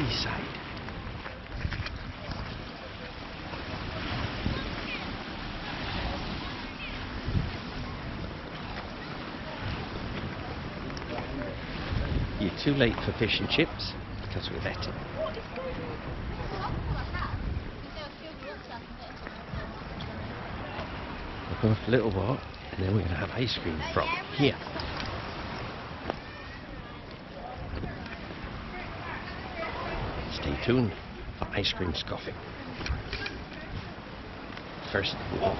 seaside. You're too late for fish and chips because we're letting. We're going for a little walk and then we're going to have ice cream from here. Stay tuned for ice cream scoffing. First walk.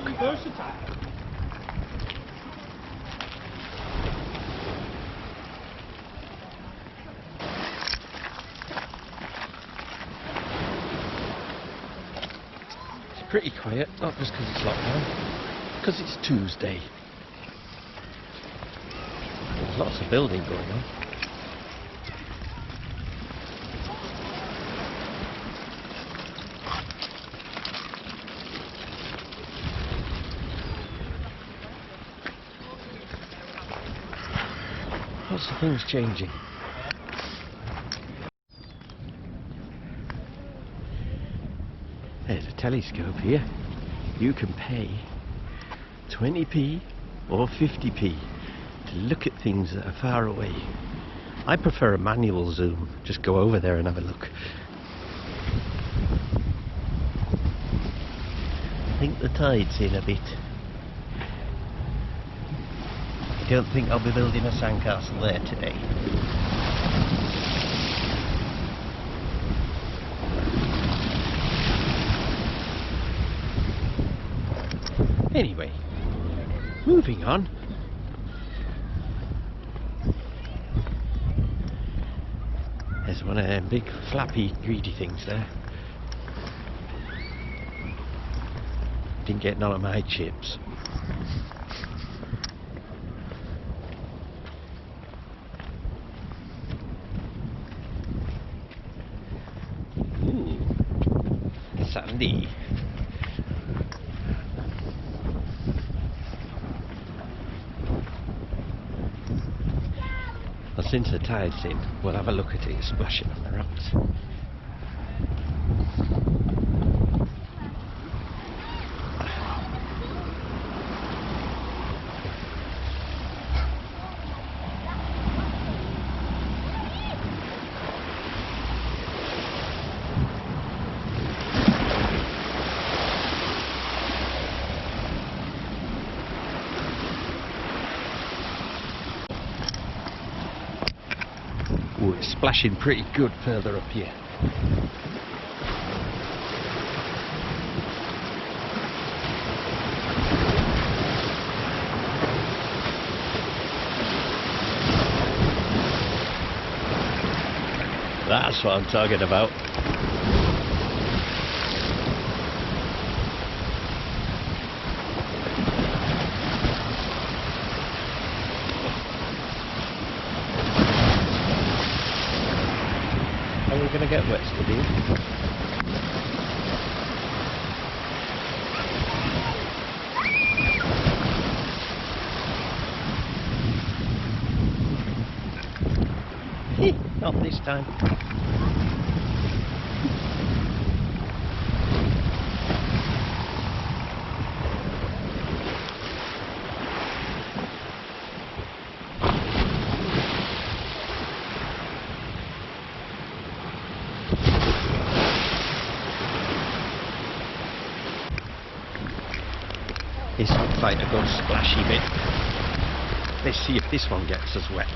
It's pretty quiet, not just because it's lockdown, because it's Tuesday. There's lots of building going on. Lots of things changing. There's a telescope here. You can pay 20p or 50p to look at things that are far away. I prefer a manual zoom. Just go over there and have a look. I think the tide's in a bit. I don't think I'll be building a sandcastle there today. Anyway, moving on. There's one of them big flappy greedy things there. Didn't get none of my chips. Ooh, sandy. Well, since the tide's in, we'll have a look at it splashing on the rocks. Ooh, it's splashing pretty good further up here. That's what I'm talking about. Are we going to get wet today? Not this time. This looks like a good splashy bit. Let's see if this one gets us wet.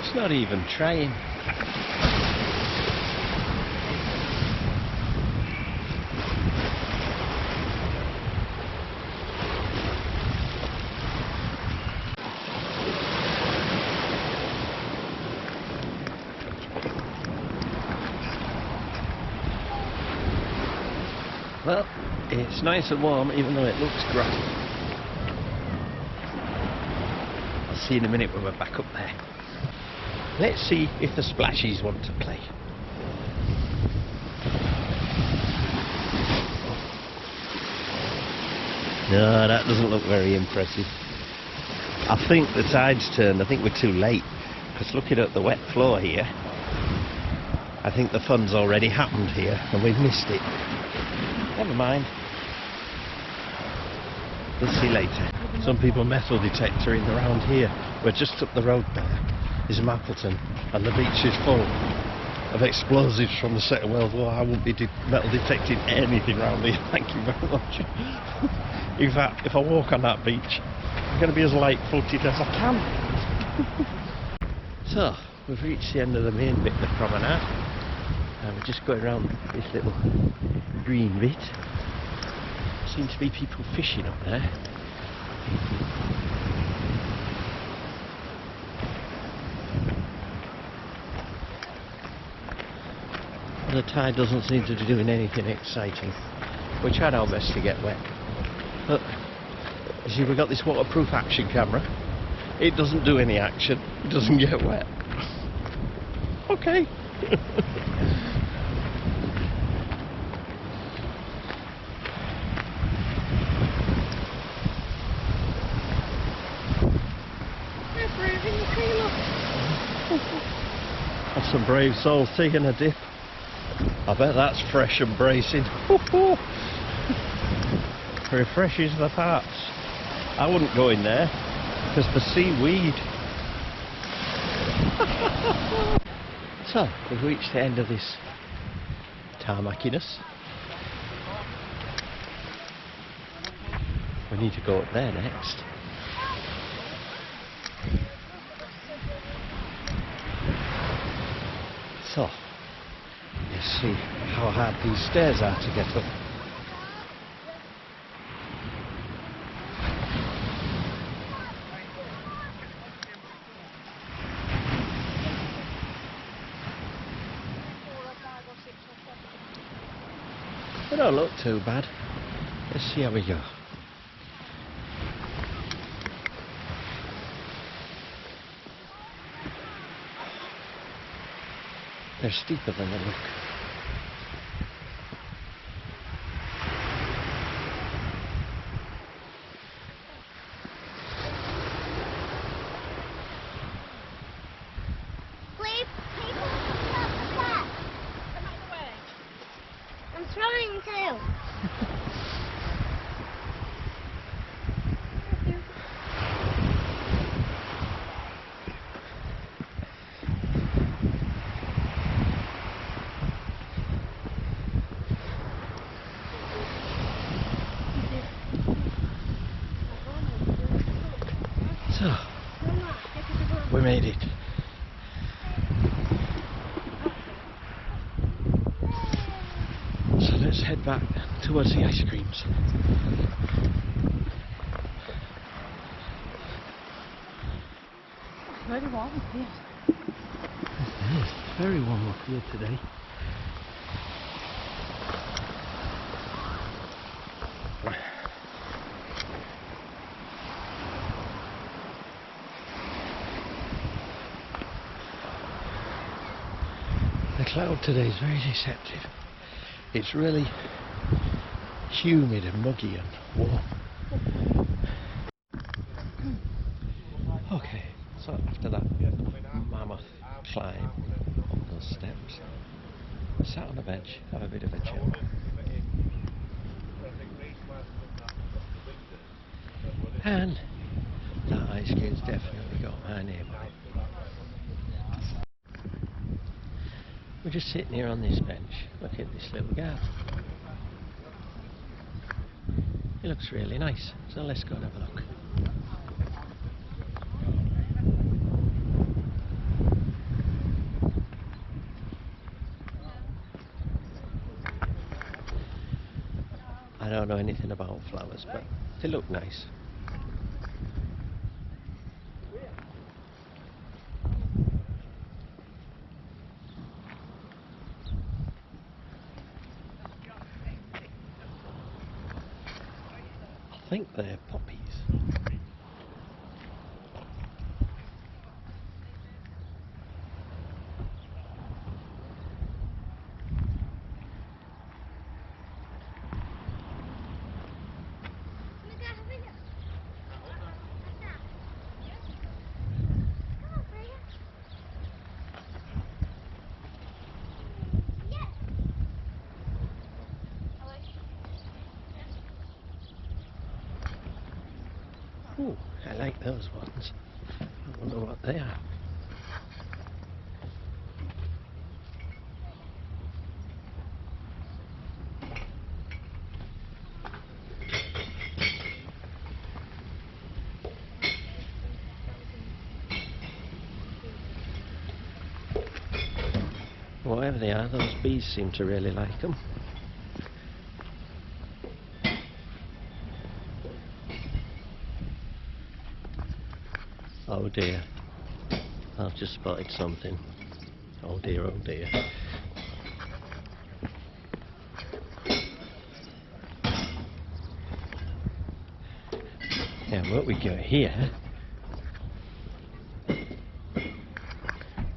It's not even trying. Well, it's nice and warm even though it looks grey. I'll see you in a minute when we're back up there. Let's see if the splashies want to play. No, that doesn't look very impressive. I think the tide's turned. I think we're too late. Because looking at the wet floor here, I think the fun's already happened here and we've missed it. Never mind. We'll see later. Some people metal detectoring around here. We're just up the road there. Is Mappleton, and the beach is full of explosives from the Second World War. I won't be metal detecting anything around here, thank you very much. In fact, if I walk on that beach, I'm going to be as light-footed as I can. So, we've reached the end of the main bit of the promenade, and we're just going around this little green bit. Seem to be people fishing up there. The tide doesn't seem to be doing anything exciting. We're trying our best to get wet. But, you see, we've got this waterproof action camera. It doesn't do any action. It doesn't get wet. Okay. That's some brave souls taking a dip. I bet that's fresh and bracing. Refreshes the parts. I wouldn't go in there because the seaweed. So, we've reached the end of this tarmackiness. We need to go up there next. So, let's see how hard these stairs are to get up. They don't look too bad. Let's see how we go. They're steeper than they look. Please, people, stop that. I'm trying to. So, we made it. So let's head back towards the ice creams. It's very warm up here. It's very warm up here today. The cloud today is very deceptive. It's really humid and muggy and warm. Okay, so after that mammoth climb up those steps, sat on a bench, have a bit of a chill. And that ice skate's definitely got my name on it. We're just sitting here on this bench, looking at this little garden. It looks really nice, so let's go and have a look. I don't know anything about flowers, but they look nice. there? Poppies. Ooh, I like those ones. I wonder what they are. Whatever they are, those bees seem to really like them. Oh dear, I've just spotted something. Oh dear, oh dear. Yeah, what we got here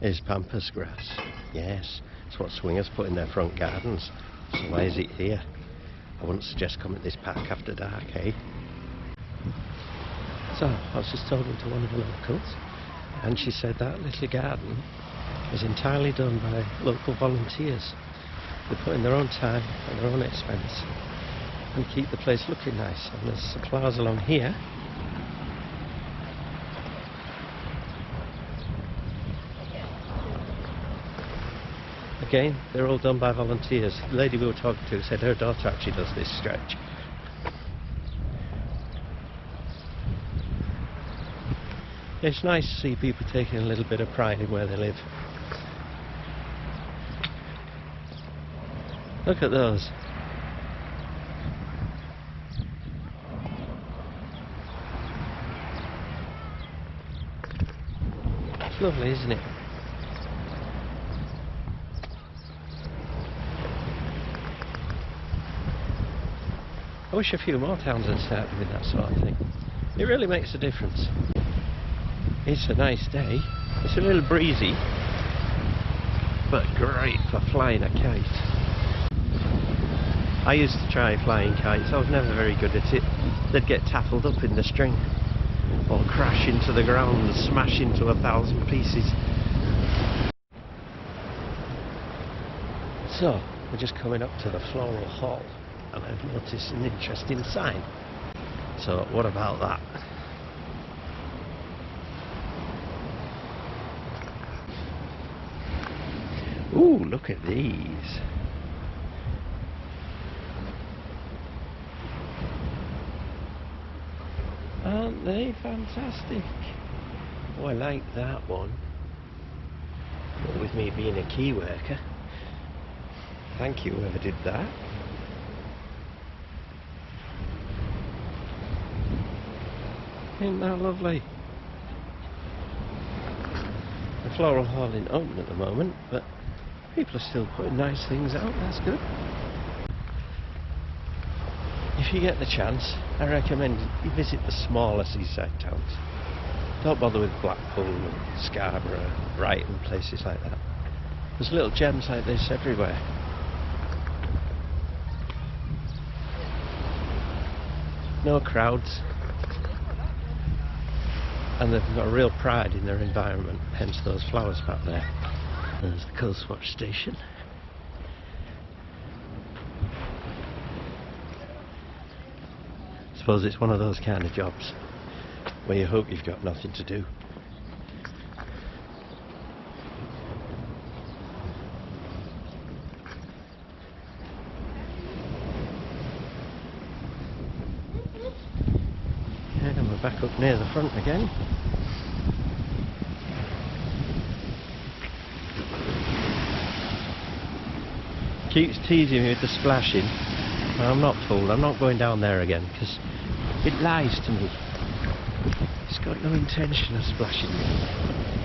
is pampas grass. Yes, it's what swingers put in their front gardens. So why is it here? I wouldn't suggest coming to this park after dark, eh? So, I was just talking to one of the locals, and she said that little garden is entirely done by local volunteers. They put in their own time and their own expense and keep the place looking nice. And there's some flowers along here. Again, they're all done by volunteers. The lady we were talking to said her daughter actually does this stretch. It's nice to see people taking a little bit of pride in where they live. Look at those. It's lovely, isn't it? I wish a few more towns had started doing that sort of thing. It really makes a difference. It's a nice day. It's a little breezy, but great for flying a kite. I used to try flying kites. I was never very good at it. They'd get tackled up in the string, or crash into the ground and smash into 1,000 pieces. So, we're just coming up to the floral hall, and I've noticed an interesting sign. So, what about that? Ooh, look at these. Aren't they fantastic? Oh, I like that one. But with me being a key worker, thank you whoever did that. Isn't that lovely? The floral hall isn't open at the moment, but people are still putting nice things out. That's good. If you get the chance, I recommend you visit the smaller seaside towns. Don't bother with Blackpool and Scarborough, Brighton, places like that. There's little gems like this everywhere. No crowds. And they've got a real pride in their environment, hence those flowers back there. There's the Calsoft station. I suppose it's one of those kind of jobs where you hope you've got nothing to do. And we're back up near the front again. Keeps teasing me with the splashing. Well, I'm not fooled. I'm not going down there again because it lies to me. It's got no intention of splashing me.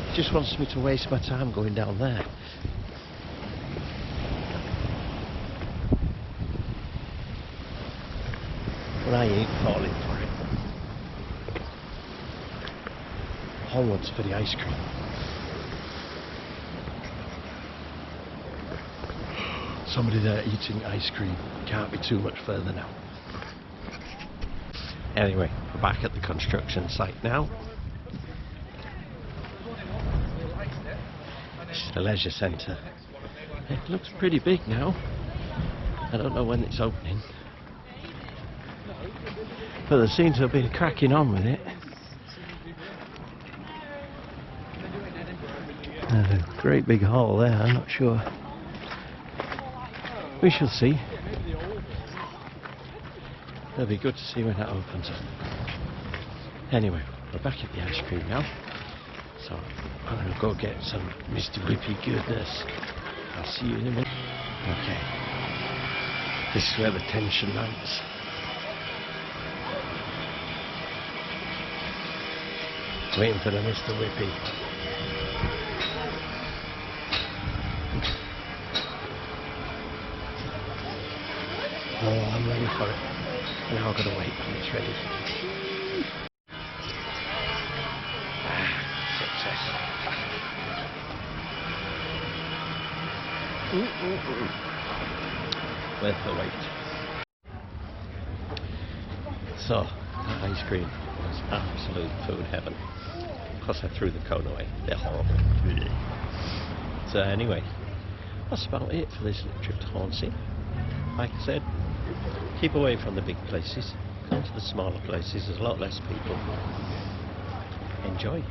It just wants me to waste my time going down there. But I ain't falling for it. onwards for the ice cream. Somebody there eating ice cream. Can't be too much further now. Anyway, we're back at the construction site now. This is the leisure centre. It looks pretty big now. I don't know when it's opening, but they seem to have been cracking on with it. There's a great big hall there, I'm not sure. We shall see. It'll be good to see when that opens up. Anyway, we're back at the ice cream now. So I'm going to go get some Mr. Whippy goodness. I'll see you in a minute. Okay. This is where the tension mounts. Waiting for the Mr. Whippy. Oh, I'm ready for it. Now I've got to wait till it's ready. Success. Worth the wait. So, that ice cream was absolute food heaven. Plus I threw the cone away. They're horrible. So anyway, that's about it for this little trip to Hornsea. Like I said, keep away from the big places. Come to the smaller places, there's a lot less people. Enjoy.